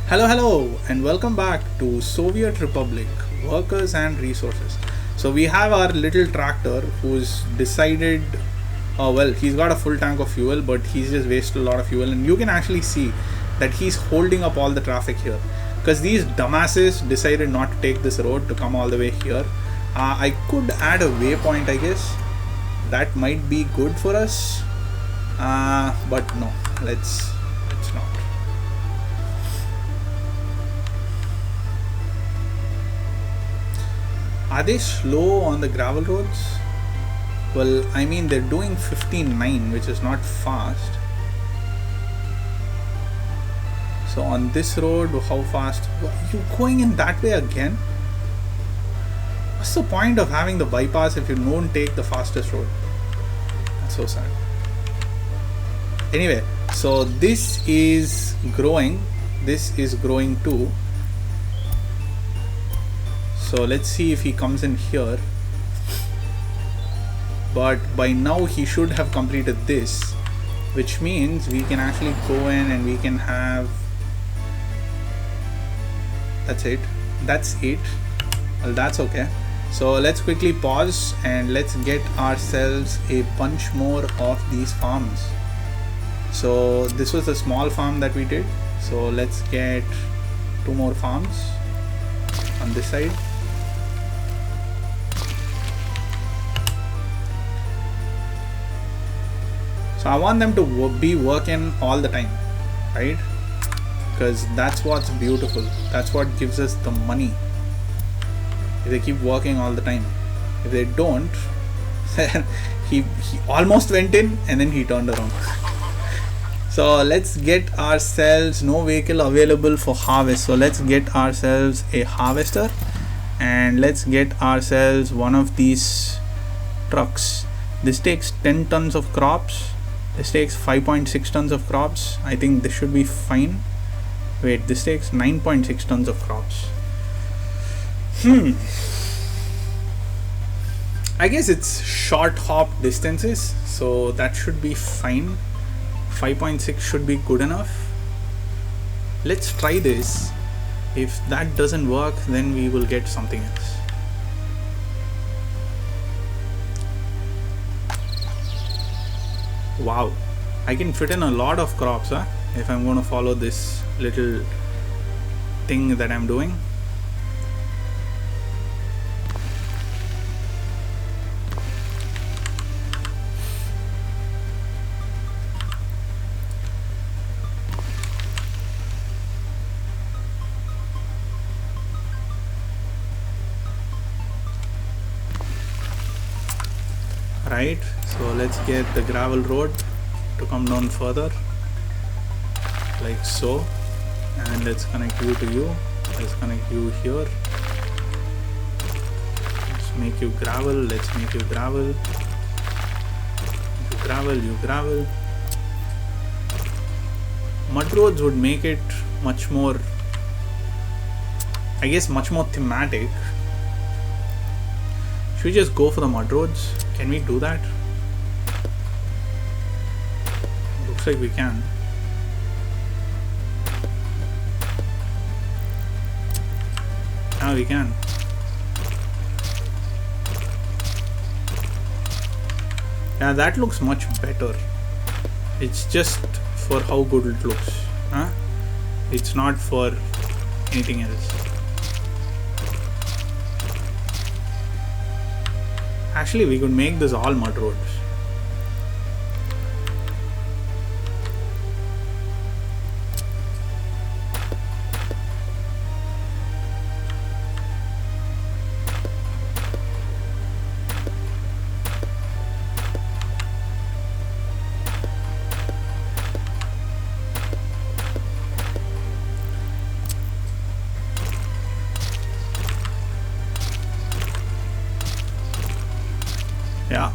Hello, and welcome back to Soviet Republic Workers and Resources. So, we have our little tractor who's decided, he's got a full tank of fuel, but he's just wasted a lot of fuel, and you can actually see that he's holding up all the traffic here because these dumbasses decided not to take this road to come all the way here. I could add a waypoint, I guess. That might be good for us, but no, let's not. Are they slow on the gravel roads? Well, I mean, they're doing 15.9, which is not fast. So on this road, how fast? You going in that way again? What's the point of having the bypass if you don't take the fastest road? That's so sad. Anyway, so this is growing. This is growing too. So let's see if he comes in here. But by now he should have completed this, which means we can actually go in and we can have. That's it. Well, that's okay. So let's quickly pause and let's get ourselves a bunch more of these farms. So this was a small farm that we did. So let's get 2 more farms on this side. So I want them to be working all the time, right? Because that's what's beautiful. That's what gives us the money. If they keep working all the time. If they don't, he almost went in and then he turned around. So let's get ourselves no vehicle available for harvest. So let's get ourselves a harvester and let's get ourselves one of these trucks. This takes 10 tons of crops. This takes 5.6 tons of crops. I think this should be fine. Wait, this takes 9.6 tons of crops. I guess it's short hop distances, so that should be fine. 5.6 should be good enough. Let's try this. If that doesn't work, then we will get something else. Wow, I can fit in a lot of crops, if I'm going to follow this little thing that I'm doing. Right, so let's get the gravel road to come down further like so, and let's connect you to you. Let's connect you here. Let's make you gravel. Let's make you gravel. You gravel, you gravel. Mud roads would make it much more, I guess, much more thematic. Should we just go for the mud roads? Can we do that? Looks like we can. Now we can. Yeah, that looks much better. It's just for how good it looks. It's not for anything else. Actually, we could make this all mud roads. Yeah,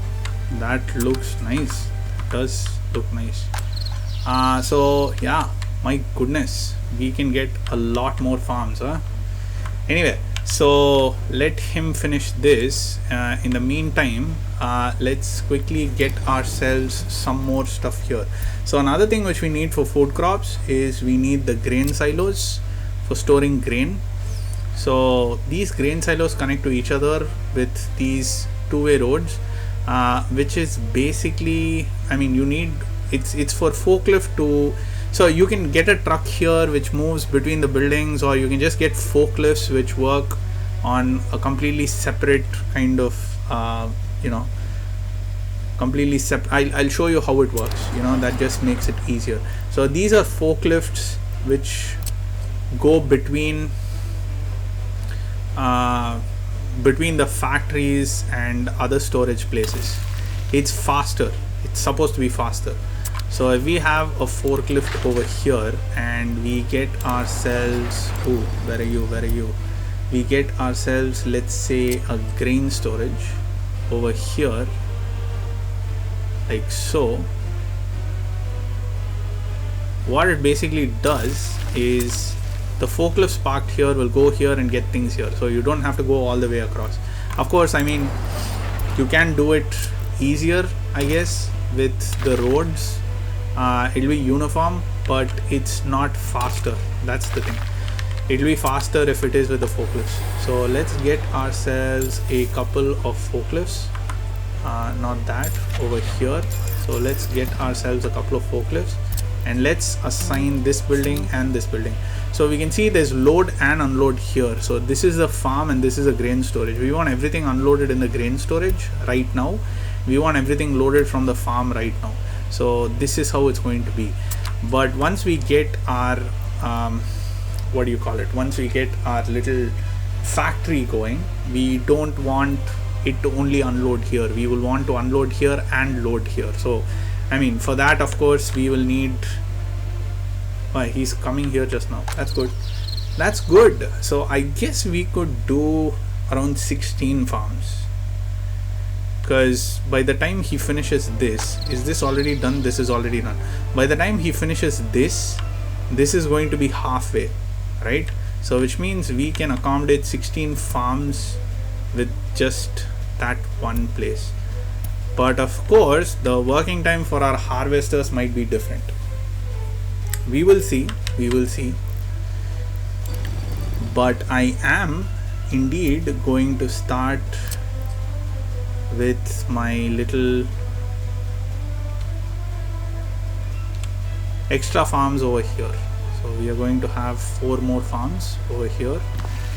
that looks nice. It does look nice. So yeah, my goodness, we can get a lot more farms. Anyway, so let him finish this. In the meantime, let's quickly get ourselves some more stuff here. So another thing which we need for food crops is we need the grain silos. for storing grain. So these grain silos connect to each other with these two-way roads, which is basically, I mean, you need, it's for forklift to, so you can get a truck here which moves between the buildings, or you can just get forklifts which work on a completely separate kind of completely separate. I'll show you how it works, that just makes it easier. So these are forklifts which go between the factories and other storage places. It's faster, it's supposed to be faster. So if we have a forklift over here and we get ourselves, where are you, we get ourselves, let's say, a grain storage over here, like so. What it basically does is the forklifts parked here will go here and get things here, so you don't have to go all the way across. Of course, I mean, you can do it easier, I guess, with the roads. It'll be uniform, but it's not faster. That's the thing. It'll be faster if it is with the forklifts. So let's get ourselves a couple of forklifts, not that, over here. So let's get ourselves a couple of forklifts and let's assign this building and this building. So we can see there's load and unload here. So this is the farm and this is a grain storage. We want everything unloaded in the grain storage right now. We want everything loaded from the farm right now. So this is how it's going to be. But once we get our once we get our little factory going, we don't want it to only unload here. We will want to unload here and load here. So I mean, for that, of course, we will need, he's coming here just now. That's good. That's good. So I guess we could do around 16 farms, because by the time he finishes this, is this already done? This is already done. By the time he finishes this is going to be halfway, right? So which means we can accommodate 16 farms with just that one place. But of course, the working time for our harvesters might be different. We will see. But I am indeed going to start with my little extra farms over here. So we are going to have 4 more farms over here.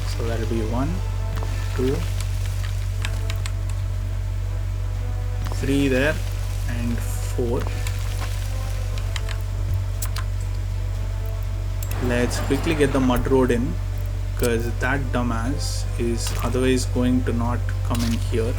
So that will be 1, 2, 3 there and 4. Let's quickly get the mud road in, because that dumbass is otherwise going to not come in here.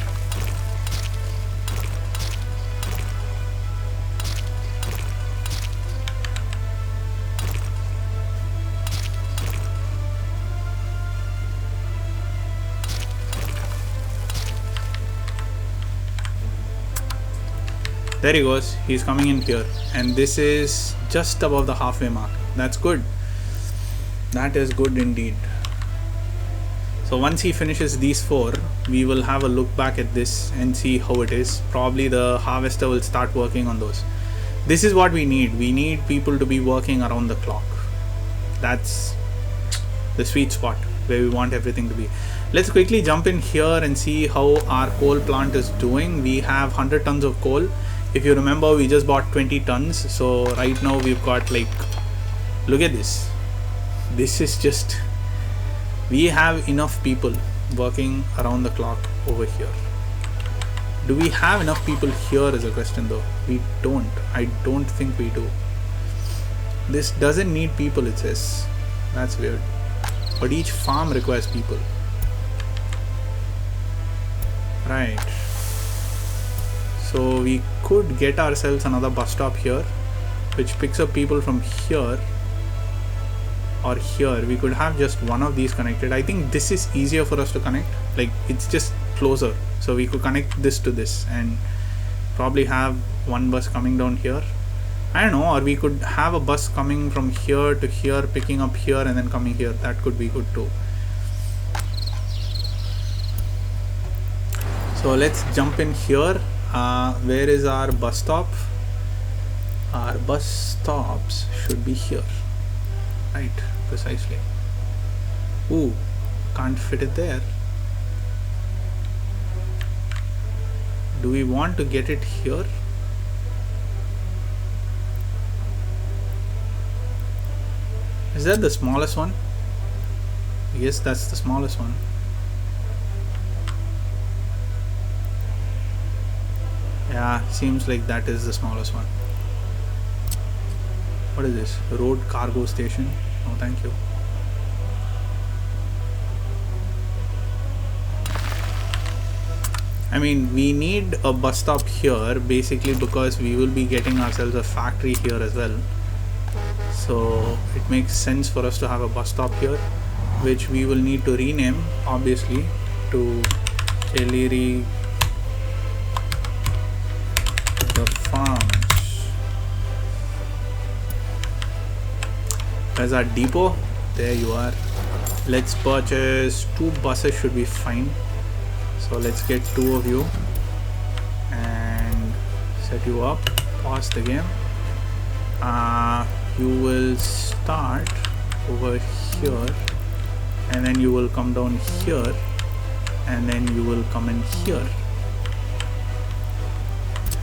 There he goes. He's coming in here, and this is just above the halfway mark. That's good. That is good indeed. So once he finishes these 4, we will have a look back at this and see how it is. Probably the harvester will start working on those. This is what we need. We need people to be working around the clock. That's the sweet spot where we want everything to be. Let's quickly jump in here and see how our coal plant is doing. We have 100 tons of coal. If you remember, we just bought 20 tons. So right now we've got, like, look at this. This is just, we have enough people working around the clock over here. Do we have enough people here is a question though. We don't. I don't think we do. This doesn't need people, it says. That's weird. But each farm requires people. Right. So we could get ourselves another bus stop here, which picks up people from here or here. We could have just one of these connected. I think this is easier for us to connect. Like, it's just closer. So we could connect this to this and probably have one bus coming down here. I don't know, or we could have a bus coming from here to here, picking up here and then coming here. That could be good too. So let's jump in here. Where is our bus stop? Our bus stops should be here. Right, precisely. Ooh, can't fit it there. Do we want to get it here? Is that the smallest one? Yes, that's the smallest one. Yeah, seems like that is the smallest one. What is this? Road cargo station? No, thank you. I mean, we need a bus stop here basically because we will be getting ourselves a factory here as well. So it makes sense for us to have a bus stop here, which we will need to rename obviously to Eliri the Farms. There's our depot. There you are. Let's purchase 2 buses, should be fine. So let's get 2 of you and set you up. Pause the game. You will start over here and then you will come down here and then you will come in here,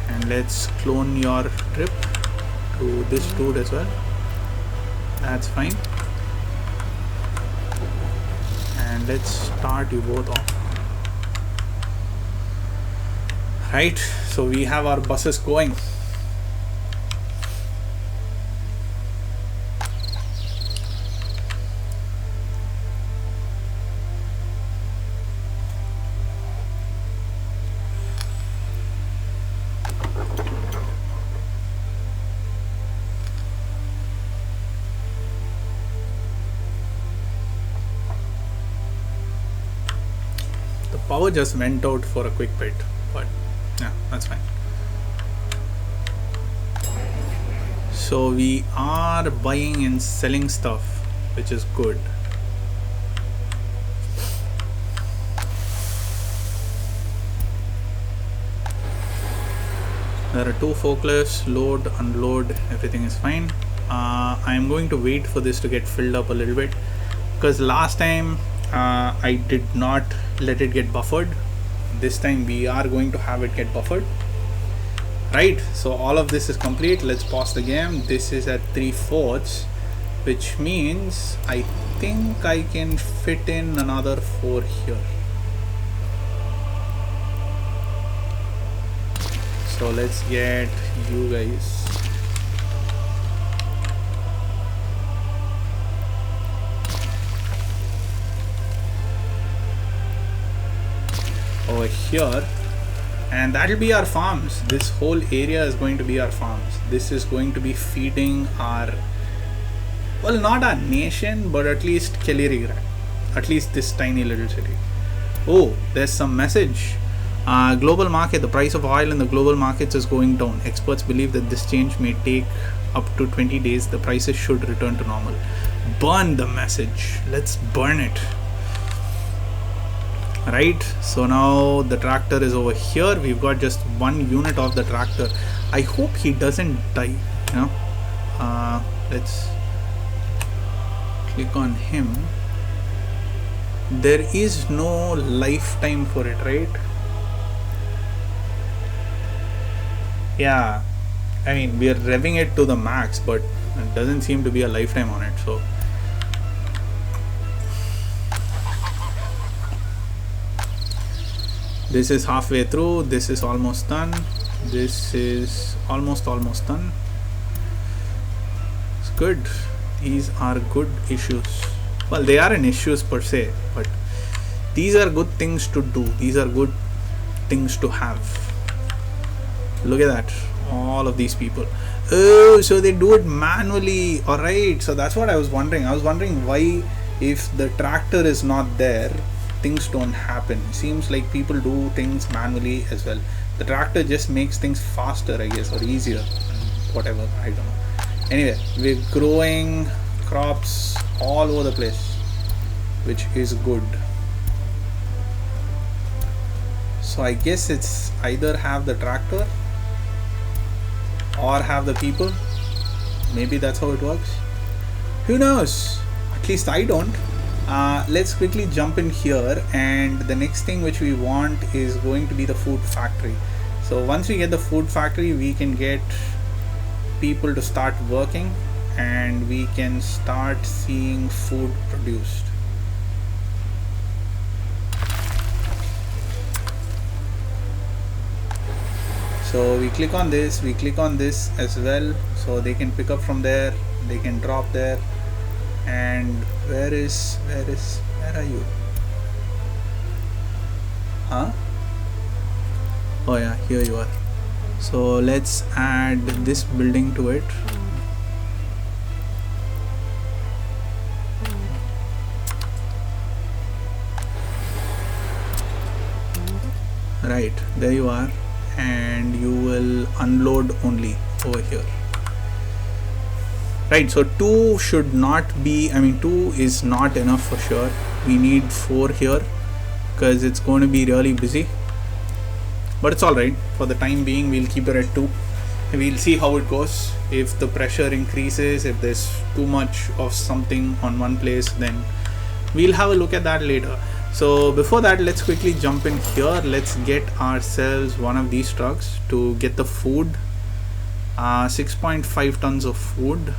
and let's clone your trip to this dude as well. That's fine, and let's start you both off. Right, so we have our buses going. The power just went out for a quick bit, but yeah, that's fine. So we are buying and selling stuff, which is good. There are 2 forklifts, load, unload, everything is fine. I am going to wait for this to get filled up a little bit because last time I did not let it get buffered. This time we are going to have it get buffered. Right, so all of this is complete. Let's pause the game. This is at 3/4, which means I think I can fit in another 4 here. So let's get you guys. Over here, and that'll be our farms. This whole area is going to be our farms. This is going to be feeding our, well, not our nation, but at least Kelirigra, at least this tiny little city. Oh, there's some message. Global market, the price of oil in the global markets is going down. Experts believe that this change may take up to 20 days. The prices should return to normal. Burn the message. Let's burn it. Right, so now the tractor is over here. We've got just 1 unit of the tractor. I hope he doesn't die, you know. Let's click on him. There is no lifetime for it, right? Yeah, I mean, we are revving it to the max, but it doesn't seem to be a lifetime on it. So this is halfway through. This is almost done. This is almost done. It's good. These are good issues. Well, they aren't issues per se, but these are good things to do. These are good things to have. Look at that, all of these people. Oh, so they do it manually. All right, so that's what I was wondering. I was wondering why, if the tractor is not there, things don't happen. Seems like people do things manually as well. The tractor just makes things faster, I guess, or easier, whatever, I don't know. Anyway, we're growing crops all over the place, which is good. So I guess it's either have the tractor or have the people. Maybe that's how it works. Who knows? At least I don't. Let's quickly jump in here, and the next thing which we want is going to be the food factory. So once we get the food factory, we can get people to start working and we can start seeing food produced. So we click on this, we click on this as well, so they can pick up from there, they can drop there. And where are you? Huh? Oh yeah, here you are. So let's add this building to it. Right, there you are, and you will unload only over here. Right, so 2 should not be, 2 is not enough for sure. We need 4 here because it's going to be really busy. But it's alright, for the time being we'll keep it at 2. We'll see how it goes. If the pressure increases, if there's too much of something on one place, then we'll have a look at that later. So before that, let's quickly jump in here. Let's get ourselves one of these trucks to get the food. 6.5 tons of food.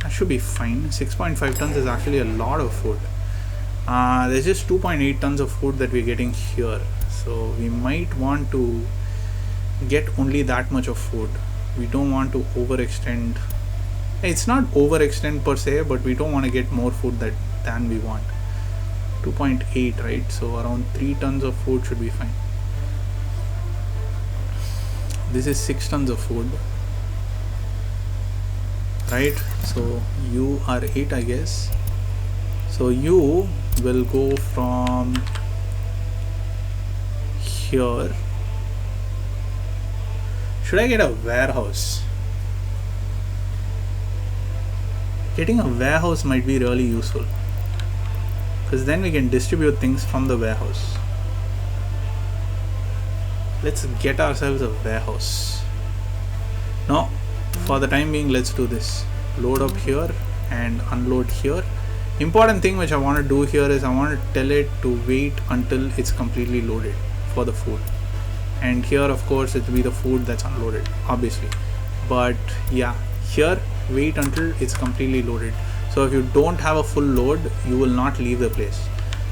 That should be fine. 6.5 tons is actually a lot of food. There's just 2.8 tons of food that we're getting here. So we might want to get only that much of food. We don't want to overextend. It's not overextend per se, but we don't want to get more food than we want. 2.8, right? So around 3 tons of food should be fine. This is 6 tons of food, right? So you are 8, I guess. So you will go from here. Should I get a warehouse? Getting a warehouse might be really useful, because then we can distribute things from the warehouse. Let's get ourselves a warehouse. No, for the time being, let's do this. Load up here and unload here. Important thing which I want to do here is I want to tell it to wait until it's completely loaded for the food. And here, of course, it will be the food that's unloaded, obviously. But yeah, here, wait until it's completely loaded. So if you don't have a full load, you will not leave the place.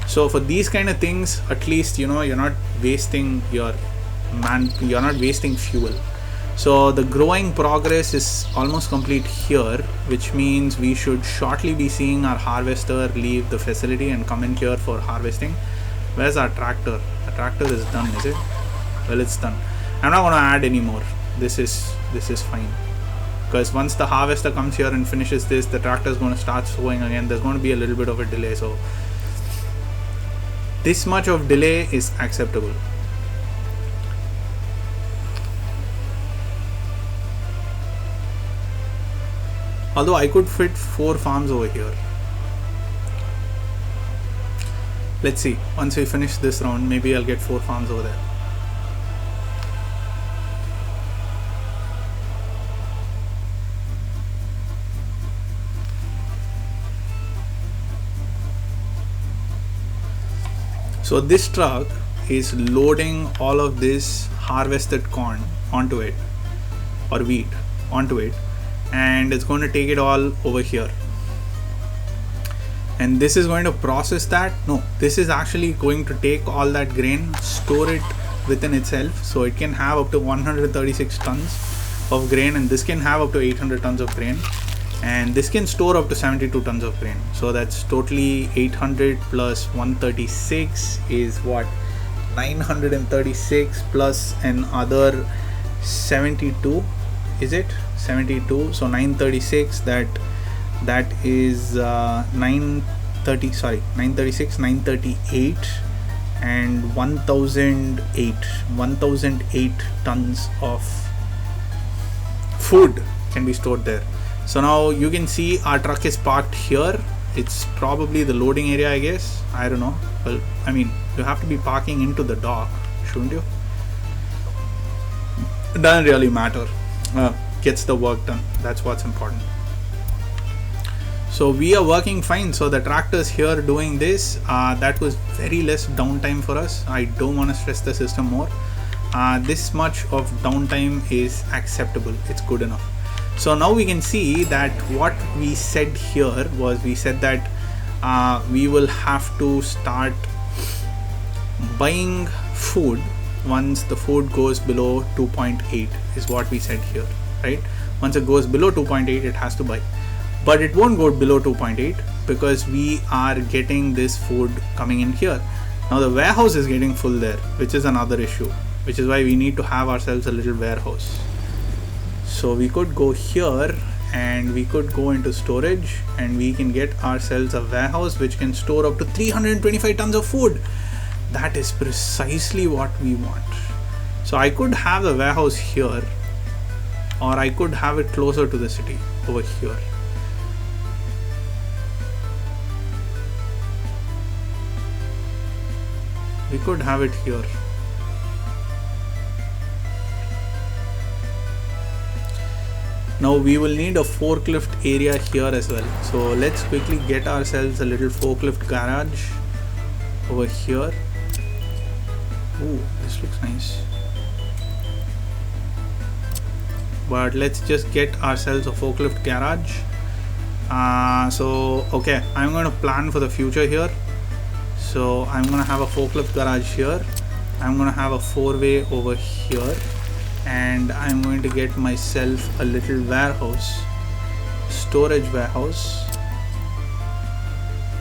So for these kind of things, at least, you're not wasting you're not wasting fuel. So the growing progress is almost complete here, which means we should shortly be seeing our harvester leave the facility and come in here for harvesting. Where's our tractor? The tractor is done, is it? Well, it's done. I'm not going to add any more. This is fine, because once the harvester comes here and finishes this, the tractor is going to start sowing again. There's going to be a little bit of a delay, so this much of delay is acceptable. Although I could fit 4 farms over here. Let's see, once we finish this round, maybe I'll get 4 farms over there. So this truck is loading all of this harvested corn onto it, or wheat onto it, and it's going to take it all over here. And this is going to process that. No, this is actually going to take all that grain, store it within itself, so it can have up to 136 tons of grain, and this can have up to 800 tons of grain, and this can store up to 72 tons of grain. So that's totally 800 plus 136 is what? 936 plus another 72, is it? 72. So 936, that is 936, 938 and 1008 tons of food can be stored there. So now you can see our truck is parked here. It's probably the loading area, I guess. I don't know. Well, I mean, you have to be parking into the dock, shouldn't you? It doesn't really matter. Gets the work done. That's what's important. So we are working fine. So the tractors here doing this, that was very less downtime for us. I don't want to stress the system more. This much of downtime is acceptable. It's good enough. So now we can see that what we said here was, we said that we will have to start buying food once the food goes below 2.8 is what we said here, right? Once it goes below 2.8, it has to buy. But it won't go below 2.8 because we are getting this food coming in here. Now the warehouse is getting full there, which is another issue, which is why we need to have ourselves a little warehouse. So we could go here and we could go into storage and we can get ourselves a warehouse which can store up to 325 tons of food. That is precisely what we want. So I could have the warehouse here, or I could have it closer to the city over here. We could have it here. Now we will need a forklift area here as well. So let's quickly get ourselves a little forklift garage over here. Ooh, this looks nice. But let's just get ourselves a forklift garage. Okay, I'm going to plan for the future here. So I'm going to have a forklift garage here. I'm going to have a 4-way over here. And I'm going to get myself a little warehouse, storage warehouse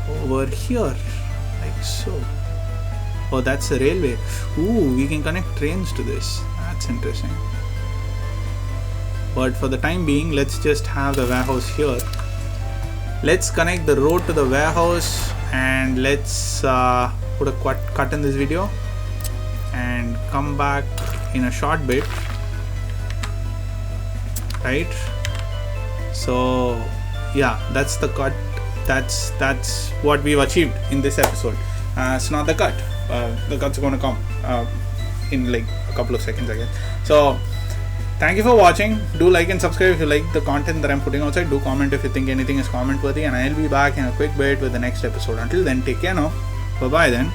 over here, like so. Oh, that's a railway. Ooh, we can connect trains to this. That's interesting. But for the time being, let's just have the warehouse here. Let's connect the road to the warehouse and let's put a cut in this video and come back in a short bit. Right? So yeah, that's the cut. That's what we've achieved in this episode. It's not the cut. The cut's going to come in like a couple of seconds, I guess. So thank you for watching. Do like and subscribe if you like the content that I'm putting outside. Do comment if you think anything is comment worthy, and I'll be back in a quick bit with the next episode. Until then, take care now. Bye bye then.